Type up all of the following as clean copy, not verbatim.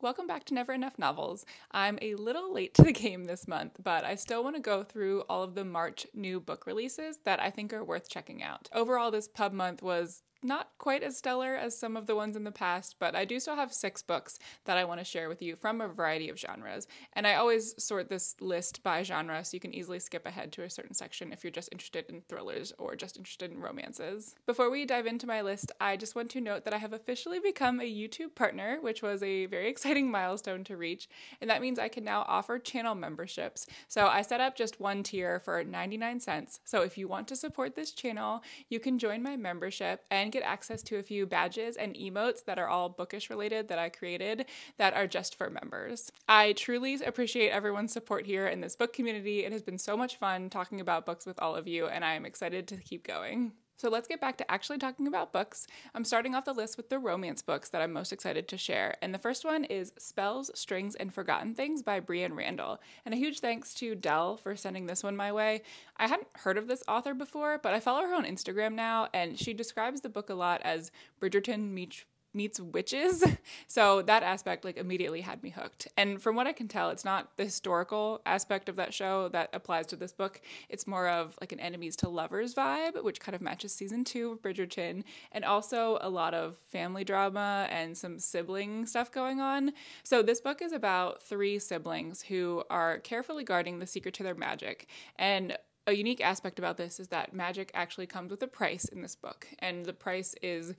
Welcome back to Never Enough Novels. I'm a little late to the game this month, but I still want to go through all of the March new book releases that I think are worth checking out. Overall, this pub month was not quite as stellar as some of the ones in the past, but I do still have 6 books that I want to share with you from a variety of genres. And I always sort this list by genre so you can easily skip ahead to a certain section if you're just interested in thrillers or just interested in romances. Before we dive into my list, I just want to note that I have officially become a YouTube partner, which was a very exciting milestone to reach, and that means I can now offer channel memberships. So I set up just one tier for 99 cents. So if you want to support this channel, you can join my membership and get access to a few badges and emotes that are all bookish related that I created that are just for members. I truly appreciate everyone's support here in this book community. It has been so much fun talking about books with all of you, and I am excited to keep going. So let's get back to actually talking about books. I'm starting off the list with the romance books that I'm most excited to share. And the first one is Spells, Strings, and Forgotten Things by Brianne Randall. And a huge thanks to Dell for sending this one my way. I hadn't heard of this author before, but I follow her on Instagram now, and she describes the book a lot as Bridgerton meets witches. So that aspect immediately had me hooked. And from what I can tell, it's not the historical aspect of that show that applies to this book. It's more of an enemies to lovers vibe, which kind of matches season 2 of Bridgerton, and also a lot of family drama and some sibling stuff going on. So this book is about 3 siblings who are carefully guarding the secret to their magic. And a unique aspect about this is that magic actually comes with a price in this book, and the price is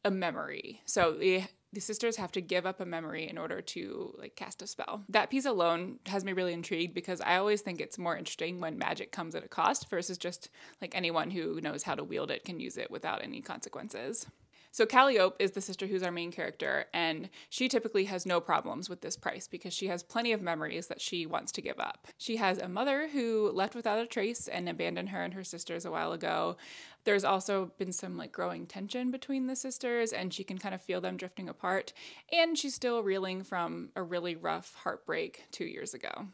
a memory. So the sisters have to give up a memory in order to cast a spell. That piece alone has me really intrigued because I always think it's more interesting when magic comes at a cost versus just anyone who knows how to wield it can use it without any consequences. So Calliope is the sister who's our main character, and she typically has no problems with this price because she has plenty of memories that she wants to give up. She has a mother who left without a trace and abandoned her and her sisters a while ago. There's also been some growing tension between the sisters, and she can kind of feel them drifting apart, and she's still reeling from a really rough heartbreak 2 years ago.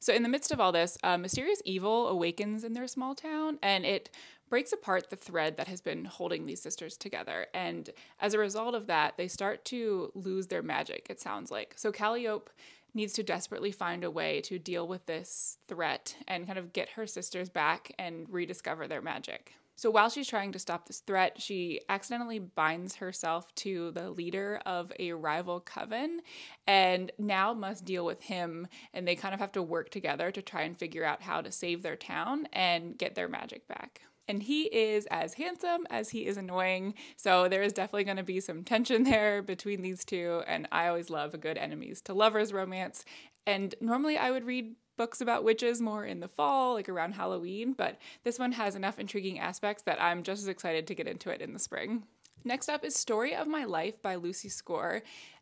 So in the midst of all this, mysterious evil awakens in their small town, and it breaks apart the thread that has been holding these sisters together. And as a result of that, they start to lose their magic, it sounds like. So Calliope needs to desperately find a way to deal with this threat and kind of get her sisters back and rediscover their magic. So while she's trying to stop this threat, she accidentally binds herself to the leader of a rival coven and now must deal with him, and they kind of have to work together to try and figure out how to save their town and get their magic back. And he is as handsome as he is annoying, so there is definitely going to be some tension there between these two, and I always love a good enemies to lovers romance. And normally I would read books about witches more in the fall, around Halloween, but this one has enough intriguing aspects that I'm just as excited to get into it in the spring. Next up is Story of My Life by Lucy Score.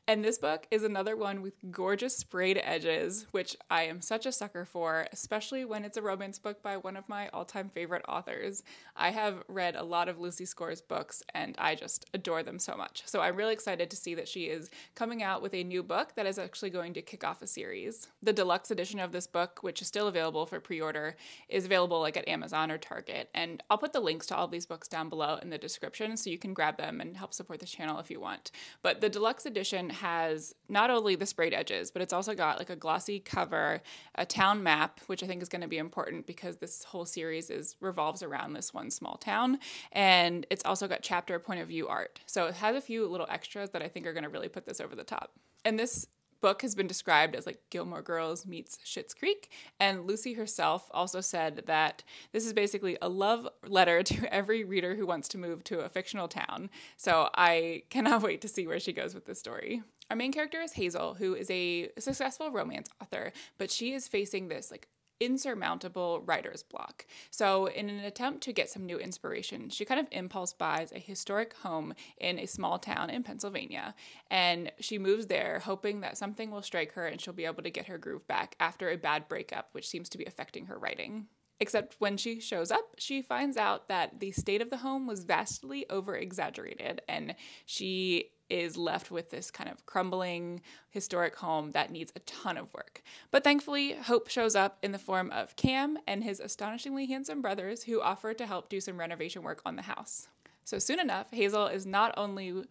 And this book is another one with gorgeous sprayed edges, which I am such a sucker for, especially when it's a romance book by one of my all-time favorite authors. I have read a lot of Lucy Score's books, and I just adore them so much. So I'm really excited to see that she is coming out with a new book that is actually going to kick off a series. The deluxe edition of this book, which is still available for pre-order, is available at Amazon or Target. And I'll put the links to all these books down below in the description so you can grab them and help support the channel if you want. But the deluxe edition has not only the sprayed edges, but it's also got a glossy cover, a town map, which I think is going to be important because this whole series revolves around this one small town, and it's also got chapter point of view art. So it has a few little extras that I think are going to really put this over the top. And this book has been described as Gilmore Girls meets Schitt's Creek, and Lucy herself also said that this is basically a love letter to every reader who wants to move to a fictional town. So I cannot wait to see where she goes with this story. Our main character is Hazel, who is a successful romance author, but she is facing this insurmountable writer's block. So in an attempt to get some new inspiration, she kind of impulse buys a historic home in a small town in Pennsylvania, and she moves there hoping that something will strike her and she'll be able to get her groove back after a bad breakup, which seems to be affecting her writing. Except when she shows up, she finds out that the state of the home was vastly over-exaggerated, and she is left with this kind of crumbling historic home that needs a ton of work. But thankfully, hope shows up in the form of Cam and his astonishingly handsome brothers who offer to help do some renovation work on the house. So soon enough, Hazel is not only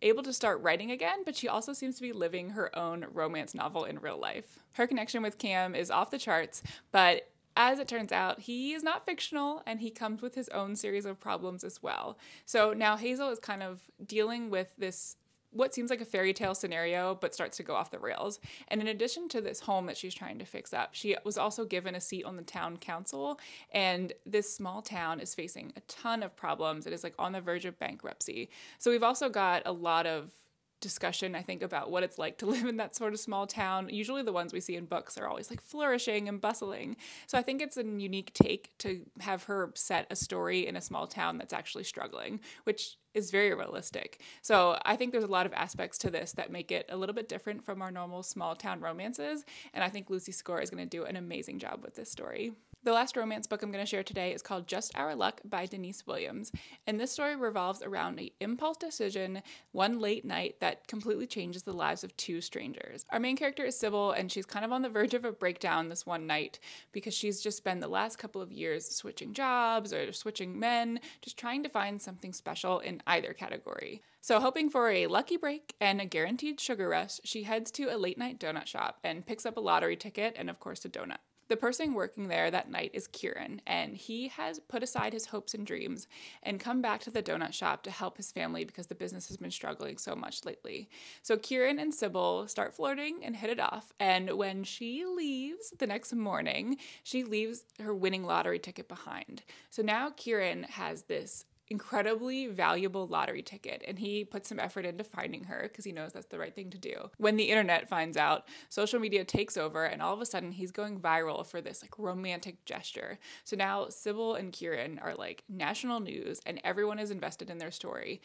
able to start writing again, but she also seems to be living her own romance novel in real life. Her connection with Cam is off the charts, but as it turns out, he is not fictional and he comes with his own series of problems as well. So now Hazel is kind of dealing with this what seems like a fairy tale scenario, but starts to go off the rails. And in addition to this home that she's trying to fix up, she was also given a seat on the town council. And this small town is facing a ton of problems. It is like on the verge of bankruptcy. So we've also got a lot of discussion, I think, about what it's like to live in that sort of small town. Usually the ones we see in books are always like flourishing and bustling. So I think it's a unique take to have her set a story in a small town that's actually struggling, which is very realistic. So I think there's a lot of aspects to this that make it a little bit different from our normal small town romances. And I think Lucy Score is going to do an amazing job with this story. The last romance book I'm going to share today is called Just Our Luck by Denise Williams. And this story revolves around an impulse decision one late night that completely changes the lives of two strangers. Our main character is Sybil, and she's kind of on the verge of a breakdown this one night because she's just spent the last couple of years switching jobs or switching men, just trying to find something special in either category. So hoping for a lucky break and a guaranteed sugar rush, she heads to a late night donut shop and picks up a lottery ticket and of course a donut. The person working there that night is Kieran, and he has put aside his hopes and dreams and come back to the donut shop to help his family because the business has been struggling so much lately. So Kieran and Sybil start flirting and hit it off, and when she leaves the next morning, she leaves her winning lottery ticket behind. So now Kieran has this incredibly valuable lottery ticket, and he puts some effort into finding her because he knows that's the right thing to do. When the internet finds out, social media takes over, and all of a sudden he's going viral for this like romantic gesture. So now Sybil and Kieran are like national news, and everyone is invested in their story.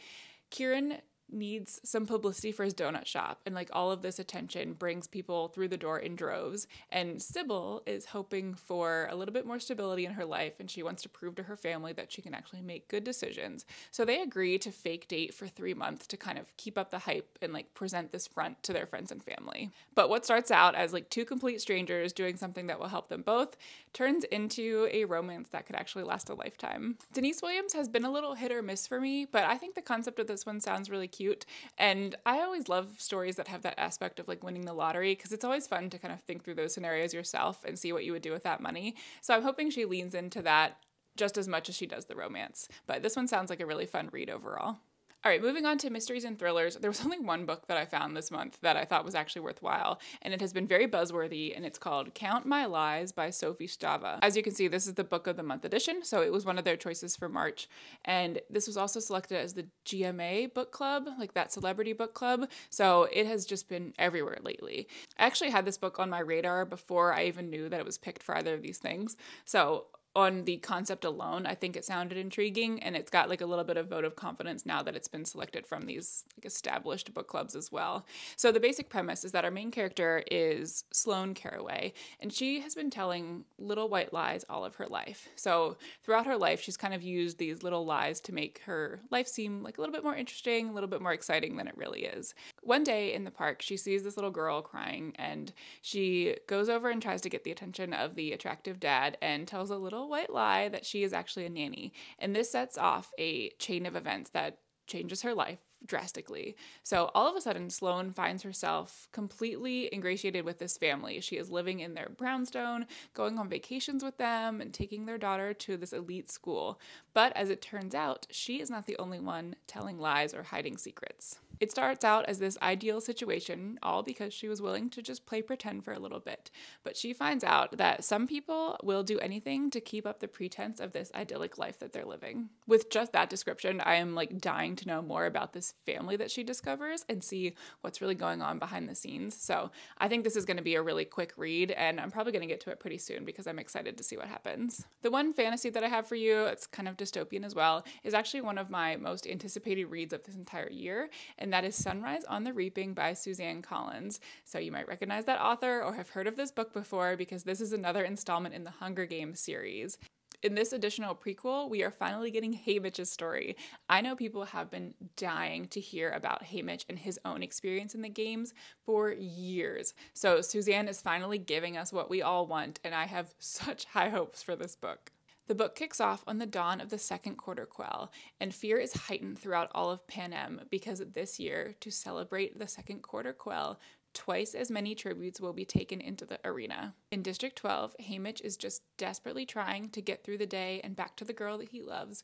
Kieran needs some publicity for his donut shop, and like all of this attention brings people through the door in droves, and Sybil is hoping for a little bit more stability in her life, and she wants to prove to her family that she can actually make good decisions. So they agree to fake date for 3 months to kind of keep up the hype and like present this front to their friends and family. But what starts out as like two complete strangers doing something that will help them both turns into a romance that could actually last a lifetime. Denise Williams has been a little hit or miss for me, but I think the concept of this one sounds really cute. And I always love stories that have that aspect of like winning the lottery because it's always fun to kind of think through those scenarios yourself and see what you would do with that money. So I'm hoping she leans into that just as much as she does the romance. But this one sounds like a really fun read overall. All right, moving on to mysteries and thrillers. There was only one book that I found this month that I thought was actually worthwhile, and it has been very buzzworthy, and it's called Count My Lies by Sophie Stava. As you can see, this is the Book of the Month edition, so it was one of their choices for March, and this was also selected as the GMA book club, like that celebrity book club, so it has just been everywhere lately. I actually had this book on my radar before I even knew that it was picked for either of these things, so on the concept alone, I think it sounded intriguing, and it's got like a little bit of vote of confidence now that it's been selected from these like established book clubs as well. So the basic premise is that our main character is Sloane Carraway, and she has been telling little white lies all of her life. So throughout her life, she's kind of used these little lies to make her life seem like a little bit more interesting, a little bit more exciting than it really is. One day in the park, she sees this little girl crying, and she goes over and tries to get the attention of the attractive dad and tells a little white lie that she is actually a nanny. And this sets off a chain of events that changes her life drastically. So all of a sudden, Sloane finds herself completely ingratiated with this family. She is living in their brownstone, going on vacations with them, and taking their daughter to this elite school. But as it turns out, she is not the only one telling lies or hiding secrets. It starts out as this ideal situation, all because she was willing to just play pretend for a little bit. But she finds out that some people will do anything to keep up the pretense of this idyllic life that they're living. With just that description, I am like dying to know more about this family that she discovers and see what's really going on behind the scenes. So I think this is going to be a really quick read, and I'm probably going to get to it pretty soon because I'm excited to see what happens. The one fantasy that I have for you, it's kind of dystopian as well, is actually one of my most anticipated reads of this entire year, and that is Sunrise on the Reaping by Suzanne Collins. So you might recognize that author or have heard of this book before because this is another installment in the Hunger Games series. In this additional prequel, we are finally getting Haymitch's story. I know people have been dying to hear about Haymitch and his own experience in the games for years. So Suzanne is finally giving us what we all want, and I have such high hopes for this book. The book kicks off on the dawn of the second quarter quell, and fear is heightened throughout all of Panem because this year, to celebrate the second quarter quell, twice as many tributes will be taken into the arena. In District 12, Haymitch is just desperately trying to get through the day and back to the girl that he loves,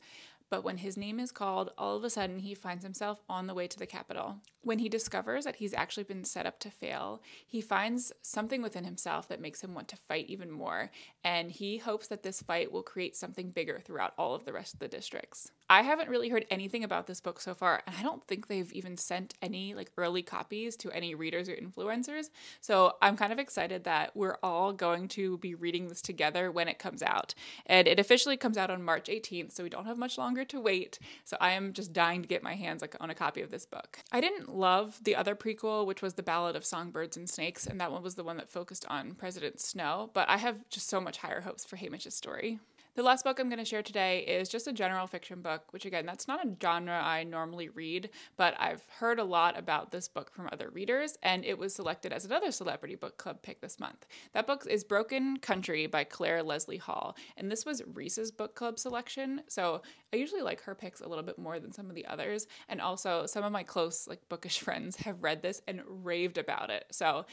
but when his name is called, all of a sudden he finds himself on the way to the capital. When he discovers that he's actually been set up to fail, he finds something within himself that makes him want to fight even more, and he hopes that this fight will create something bigger throughout all of the rest of the districts. I haven't really heard anything about this book so far, and I don't think they've even sent any early copies to any readers or influencers, so I'm kind of excited that we're all going to be reading this together when it comes out. And it officially comes out on March 18th, so we don't have much longer to wait, so I am just dying to get my hands on a copy of this book. I didn't love the other prequel, which was The Ballad of Songbirds and Snakes, and that one was the one that focused on President Snow, but I have just so much higher hopes for Haymitch's story. The last book I'm going to share today is just a general fiction book, which again, that's not a genre I normally read, but I've heard a lot about this book from other readers, and it was selected as another Celebrity Book Club pick this month. That book is Broken Country by Claire Leslie Hall, and this was Reese's book club selection, so I usually like her picks a little bit more than some of the others, and also some of my close bookish friends have read this and raved about it, so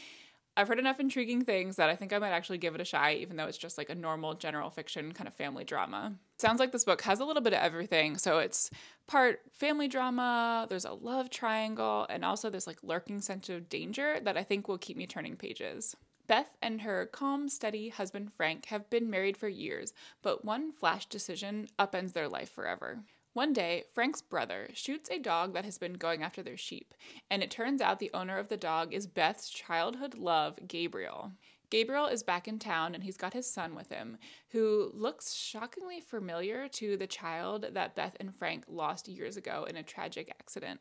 I've heard enough intriguing things that I think I might actually give it a try, even though it's just a normal general fiction kind of family drama. Sounds like this book has a little bit of everything, so it's part family drama, there's a love triangle, and also this lurking sense of danger that I think will keep me turning pages. Beth and her calm, steady husband Frank have been married for years, but one flash decision upends their life forever. One day, Frank's brother shoots a dog that has been going after their sheep, and it turns out the owner of the dog is Beth's childhood love, Gabriel. Gabriel is back in town, and he's got his son with him, who looks shockingly familiar to the child that Beth and Frank lost years ago in a tragic accident.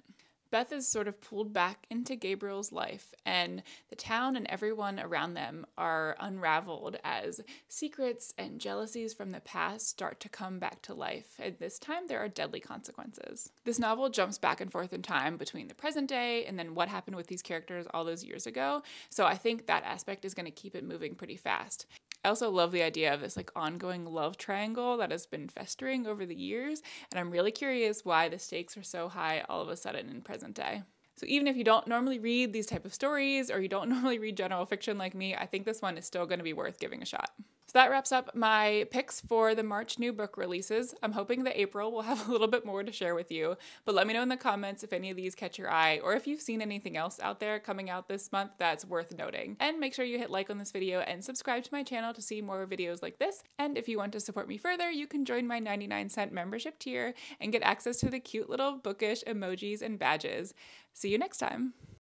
Beth is sort of pulled back into Gabriel's life, and the town and everyone around them are unraveled as secrets and jealousies from the past start to come back to life, and this time there are deadly consequences. This novel jumps back and forth in time between the present day and then what happened with these characters all those years ago, so I think that aspect is going to keep it moving pretty fast. I also love the idea of this ongoing love triangle that has been festering over the years, and I'm really curious why the stakes are so high all of a sudden in present day. So even if you don't normally read these type of stories or you don't normally read general fiction like me, I think this one is still going to be worth giving a shot. So that wraps up my picks for the March new book releases. I'm hoping that April will have a little bit more to share with you, but let me know in the comments if any of these catch your eye or if you've seen anything else out there coming out this month that's worth noting. And make sure you hit like on this video and subscribe to my channel to see more videos like this. And if you want to support me further, you can join my 99-cent membership tier and get access to the cute little bookish emojis and badges. See you next time.